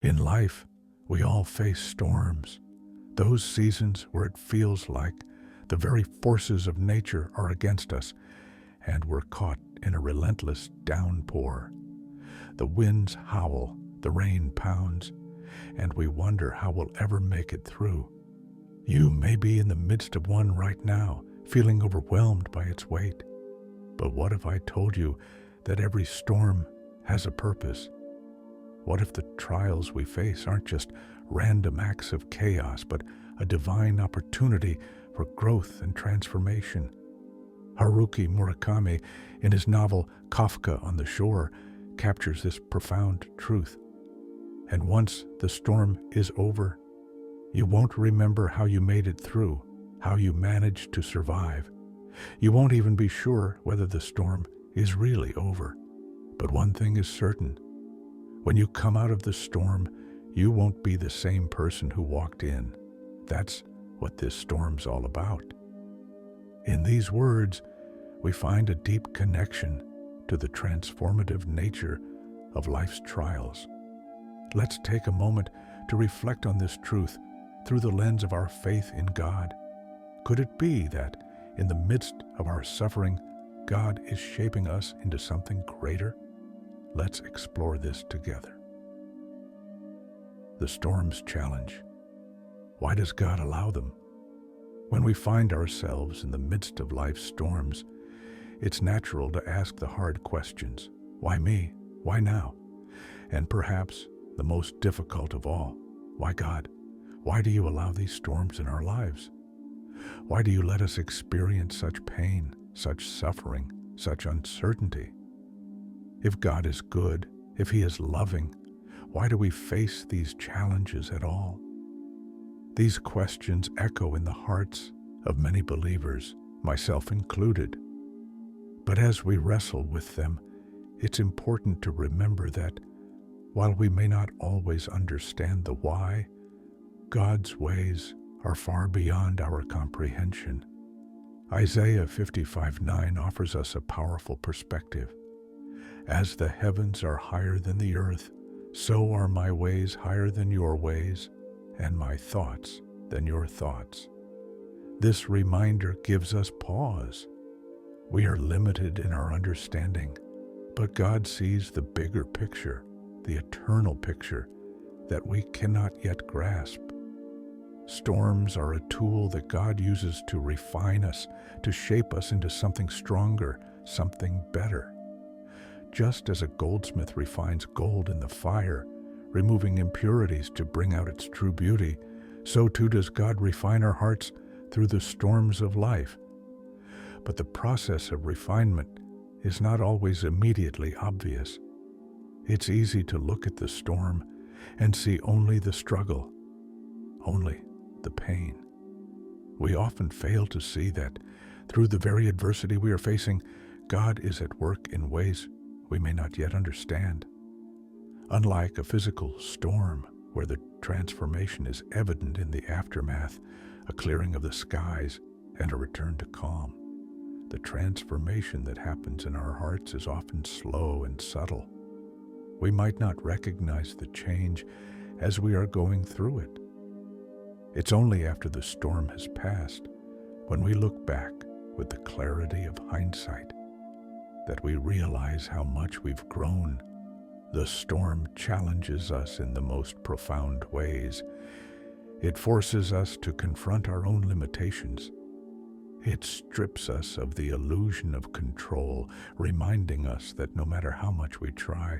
In life, we all face storms, those seasons where it feels like the very forces of nature are against us and we're caught in a relentless downpour. The winds howl, the rain pounds, and we wonder how we'll ever make it through. You may be in the midst of one right now, feeling overwhelmed by its weight. But what if I told you that every storm has a purpose? What if the trials we face aren't just random acts of chaos, but a divine opportunity for growth and transformation? Haruki Murakami, in his novel Kafka on the Shore, captures this profound truth. And once the storm is over, you won't remember how you made it through, how you managed to survive. You won't even be sure whether the storm is really over. But one thing is certain. When you come out of the storm, you won't be the same person who walked in. That's what this storm's all about. In these words, we find a deep connection to the transformative nature of life's trials. Let's take a moment to reflect on this truth through the lens of our faith in God. Could it be that in the midst of our suffering, God is shaping us into something greater? Let's explore this together. The storm's challenge. Why does God allow them? When we find ourselves in the midst of life's storms, it's natural to ask the hard questions. Why me? Why now? And perhaps the most difficult of all, why God? Why do you allow these storms in our lives? Why do you let us experience such pain, such suffering, such uncertainty? If God is good, if He is loving, why do we face these challenges at all? These questions echo in the hearts of many believers, myself included. But as we wrestle with them, it's important to remember that while we may not always understand the why, God's ways are far beyond our comprehension. Isaiah 55:9 offers us a powerful perspective. As the heavens are higher than the earth, so are my ways higher than your ways, and my thoughts than your thoughts. This reminder gives us pause. We are limited in our understanding, but God sees the bigger picture, the eternal picture that we cannot yet grasp. Storms are a tool that God uses to refine us, to shape us into something stronger, something better. Just as a goldsmith refines gold in the fire, removing impurities to bring out its true beauty, so too does God refine our hearts through the storms of life. But the process of refinement is not always immediately obvious. It's easy to look at the storm and see only the struggle, only the pain. We often fail to see that through the very adversity we are facing, God is at work in ways we may not yet understand. Unlike a physical storm where the transformation is evident in the aftermath, a clearing of the skies and a return to calm, the transformation that happens in our hearts is often slow and subtle. We might not recognize the change as we are going through it. It's only after the storm has passed, when we look back with the clarity of hindsight, that we realize how much we've grown. The storm challenges us in the most profound ways. It forces us to confront our own limitations. It strips us of the illusion of control, reminding us that no matter how much we try,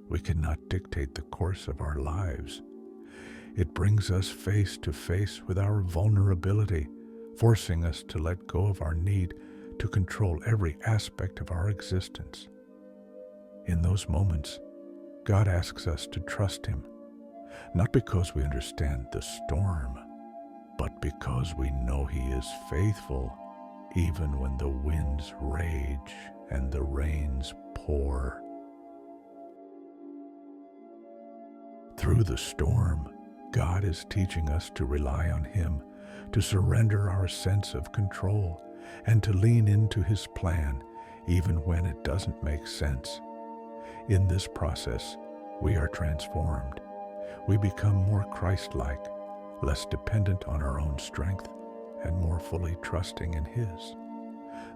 we cannot dictate the course of our lives. It brings us face to face with our vulnerability, forcing us to let go of our need to control every aspect of our existence. In those moments, God asks us to trust Him, not because we understand the storm, but because we know He is faithful, even when the winds rage and the rains pour. Through the storm, God is teaching us to rely on Him, to surrender our sense of control, and to lean into His plan, even when it doesn't make sense. In this process, we are transformed. we become more Christ-like, less dependent on our own strength, and more fully trusting in His.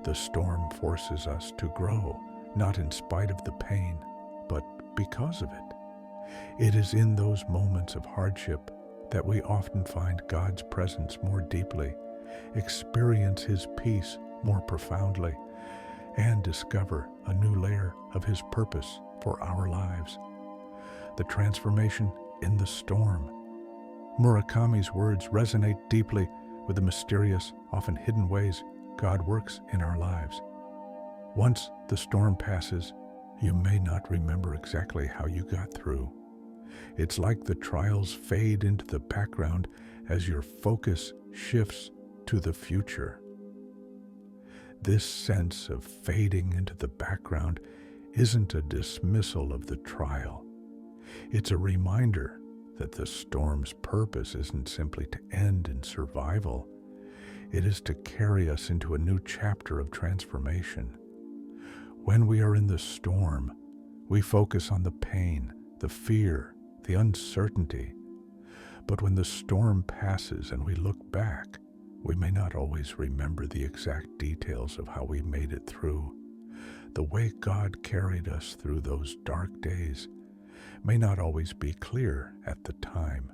The storm forces us to grow, not in spite of the pain, but because of it. It is in those moments of hardship that we often find God's presence more deeply, experience His peace more profoundly, and discover a new layer of His purpose for our lives. The transformation in the storm. Murakami's words resonate deeply with the mysterious, often hidden ways God works in our lives. Once the storm passes, you may not remember exactly how you got through. It's like the trials fade into the background as your focus shifts to the future. This sense of fading into the background isn't a dismissal of the trial. It's a reminder that the storm's purpose isn't simply to end in survival. It is to carry us into a new chapter of transformation. When we are in the storm, we focus on the pain, the fear, the uncertainty. But when the storm passes and we look back, we may not always remember the exact details of how we made it through. The way God carried us through those dark days may not always be clear at the time.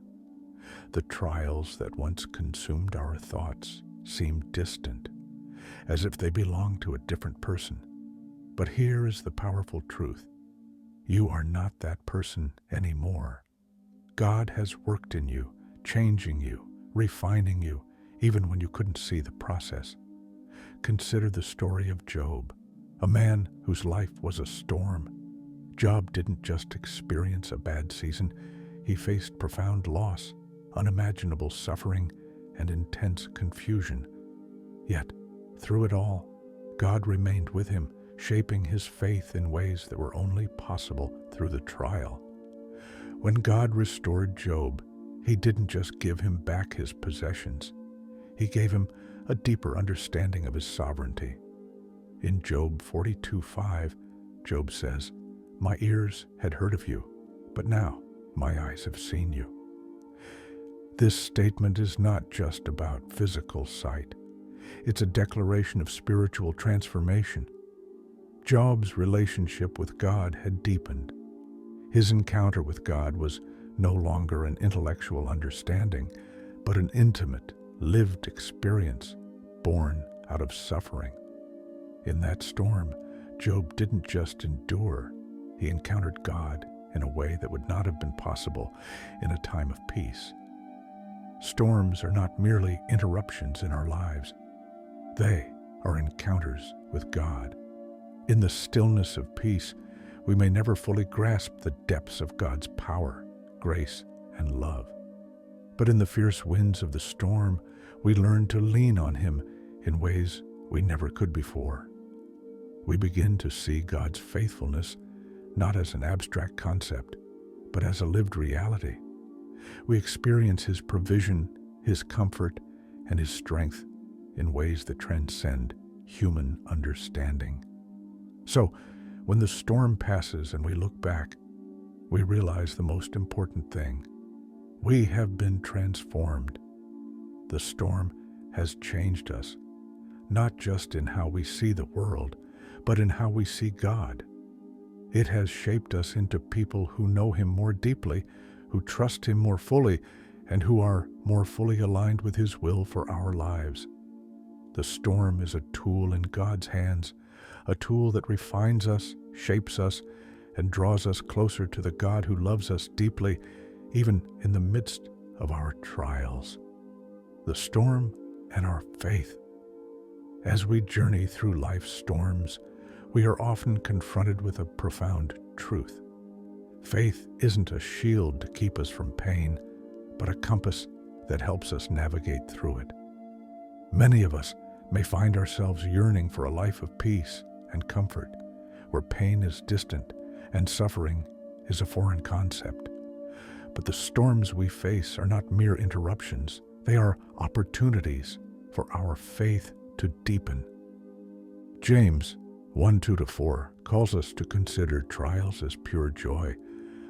The trials that once consumed our thoughts seem distant, as if they belonged to a different person. But here is the powerful truth. You are not that person anymore. God has worked in you, changing you, refining you, even when you couldn't see the process. Consider the story of Job, a man whose life was a storm. Job didn't just experience a bad season, he faced profound loss, unimaginable suffering, and intense confusion. Yet, through it all, God remained with him, shaping his faith in ways that were only possible through the trial. When God restored Job, He didn't just give him back his possessions. He gave him a deeper understanding of His sovereignty. In Job 42:5, Job says, "My ears had heard of you, but now my eyes have seen you." This statement is not just about physical sight. It's a declaration of spiritual transformation. Job's relationship with God had deepened. His encounter with God was no longer an intellectual understanding, but an intimate, lived experience born out of suffering. In that storm, Job didn't just endure, he encountered God in a way that would not have been possible in a time of peace. Storms are not merely interruptions in our lives. They are encounters with God. In the stillness of peace, we may never fully grasp the depths of God's power, grace, and love. But in the fierce winds of the storm, we learn to lean on Him in ways we never could before. We begin to see God's faithfulness not as an abstract concept, but as a lived reality. We experience His provision, His comfort, and His strength in ways that transcend human understanding. So, when the storm passes and we look back, we realize the most important thing. We have been transformed. The storm has changed us, not just in how we see the world, but in how we see God. It has shaped us into people who know Him more deeply, who trust Him more fully, and who are more fully aligned with His will for our lives. The storm is a tool in God's hands, a tool that refines us, shapes us, and draws us closer to the God who loves us deeply, even in the midst of our trials. The storm and our faith. As we journey through life's storms, we are often confronted with a profound truth. Faith isn't a shield to keep us from pain, but a compass that helps us navigate through it. Many of us may find ourselves yearning for a life of peace and comfort, where pain is distant and suffering is a foreign concept. But the storms we face are not mere interruptions. They are opportunities for our faith to deepen. James 1:2-4 calls us to consider trials as pure joy,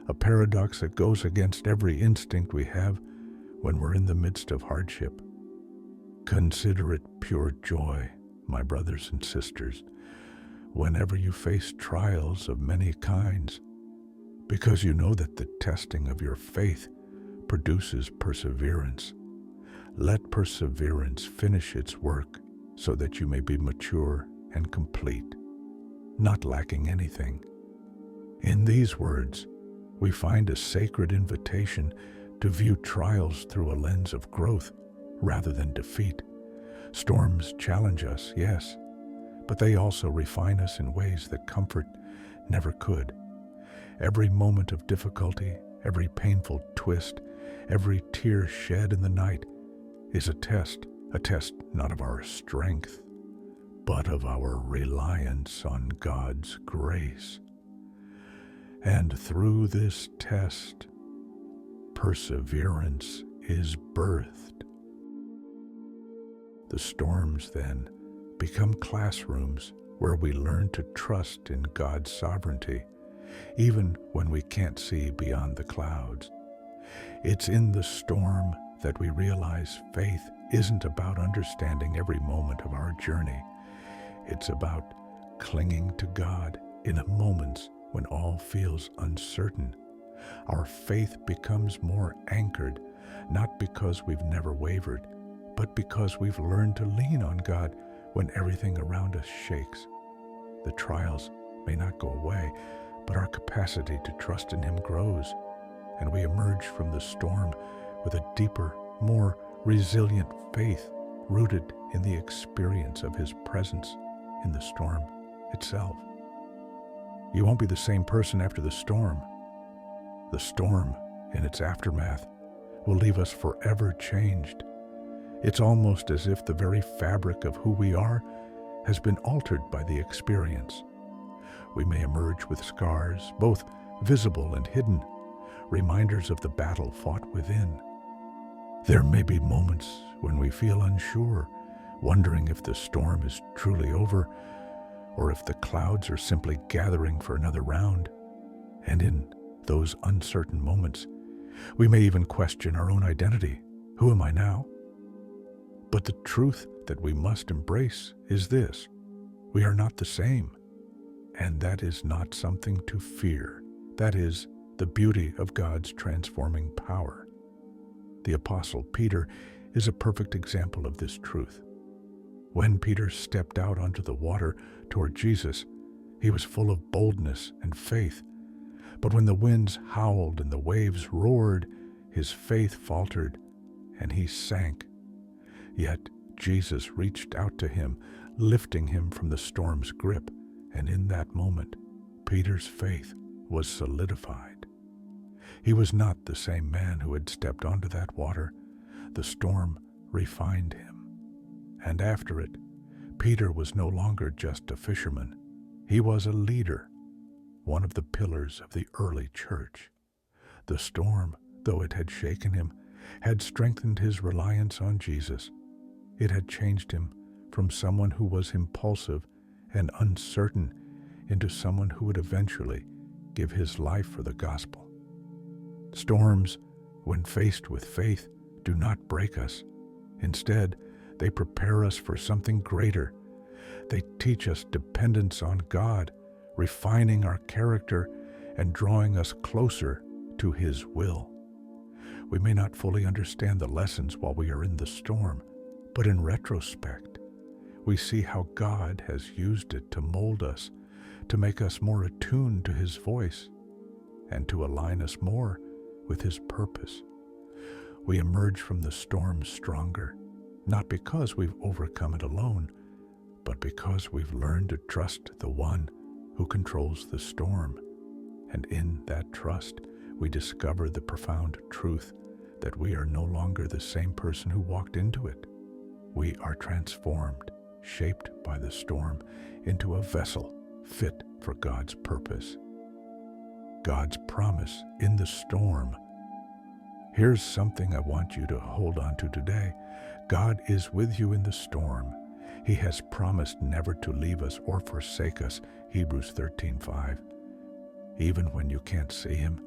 a paradox that goes against every instinct we have when we're in the midst of hardship. Consider it pure joy, my brothers and sisters, whenever you face trials of many kinds, because you know that the testing of your faith produces perseverance. Let perseverance finish its work so that you may be mature and complete, not lacking anything. In these words, we find a sacred invitation to view trials through a lens of growth rather than defeat. Storms challenge us, yes, but they also refine us in ways that comfort never could. Every moment of difficulty, every painful twist, every tear shed in the night is a test not of our strength, but of our reliance on God's grace. And through this test, perseverance is birthed. The storms, then, become classrooms where we learn to trust in God's sovereignty, even when we can't see beyond the clouds. It's in the storm that we realize faith isn't about understanding every moment of our journey. It's about clinging to God in moments when all feels uncertain. Our faith becomes more anchored, not because we've never wavered, but because we've learned to lean on God when everything around us shakes. The trials may not go away, but our capacity to trust in Him grows, and we emerge from the storm with a deeper, more resilient faith rooted in the experience of His presence in the storm itself. You won't be the same person after the storm. The storm, in its aftermath, will leave us forever changed. It's almost as if the very fabric of who we are has been altered by the experience. We may emerge with scars, both visible and hidden, reminders of the battle fought within. There may be moments when we feel unsure, wondering if the storm is truly over, or if the clouds are simply gathering for another round. And in those uncertain moments, we may even question our own identity. Who am I now? But the truth that we must embrace is this: we are not the same. And that is not something to fear. That is the beauty of God's transforming power. The Apostle Peter is a perfect example of this truth. When Peter stepped out onto the water toward Jesus, he was full of boldness and faith. But when the winds howled and the waves roared, his faith faltered and he sank. Yet Jesus reached out to him, lifting him from the storm's grip, and in that moment, Peter's faith was solidified. He was not the same man who had stepped onto that water. The storm refined him. And after it, Peter was no longer just a fisherman. He was a leader, one of the pillars of the early church. The storm, though it had shaken him, had strengthened his reliance on Jesus. It had changed him from someone who was impulsive and uncertain into someone who would eventually give his life for the gospel. Storms, when faced with faith, do not break us. Instead, they prepare us for something greater. They teach us dependence on God, refining our character and drawing us closer to His will. We may not fully understand the lessons while we are in the storm, but in retrospect, we see how God has used it to mold us, to make us more attuned to His voice, and to align us more with His purpose. We emerge from the storm stronger, not because we've overcome it alone, but because we've learned to trust the one who controls the storm. And in that trust, we discover the profound truth that we are no longer the same person who walked into it. We are transformed, shaped by the storm, into a vessel fit for God's purpose. God's promise in the storm. Here's something I want you to hold on to today. God is with you in the storm. He has promised never to leave us or forsake us, Hebrews 13:5. Even when you can't see Him,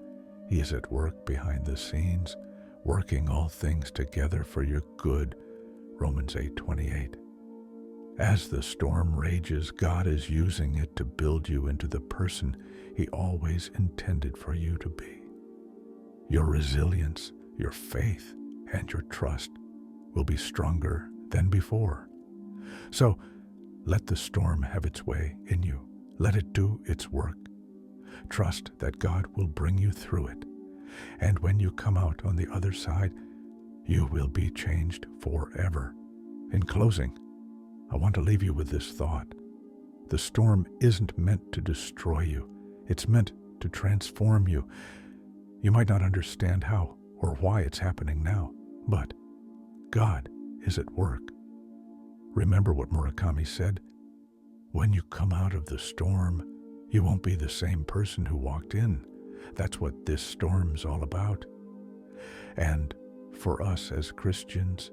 He is at work behind the scenes, working all things together for your good. Romans 8:28. As the storm rages, God is using it to build you into the person He always intended for you to be. Your resilience, your faith, and your trust will be stronger than before. So, let the storm have its way in you. Let it do its work. Trust that God will bring you through it. And when you come out on the other side, you will be changed forever. In closing, I want to leave you with this thought. The storm isn't meant to destroy you. It's meant to transform you. You might not understand how or why it's happening now, but God is at work. Remember what Murakami said? When you come out of the storm, you won't be the same person who walked in. That's what this storm's all about. And for us as Christians,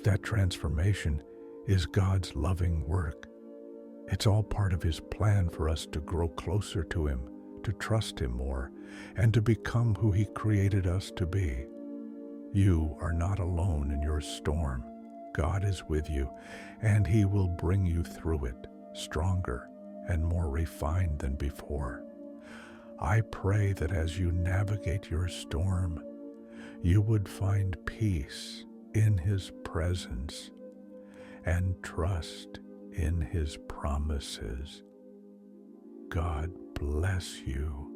that transformation is God's loving work. It's all part of His plan for us to grow closer to Him, to trust Him more, and to become who He created us to be. You are not alone in your storm. God is with you, and He will bring you through it, stronger and more refined than before. I pray that as you navigate your storm, you would find peace in His presence and trust in His promises. God bless you.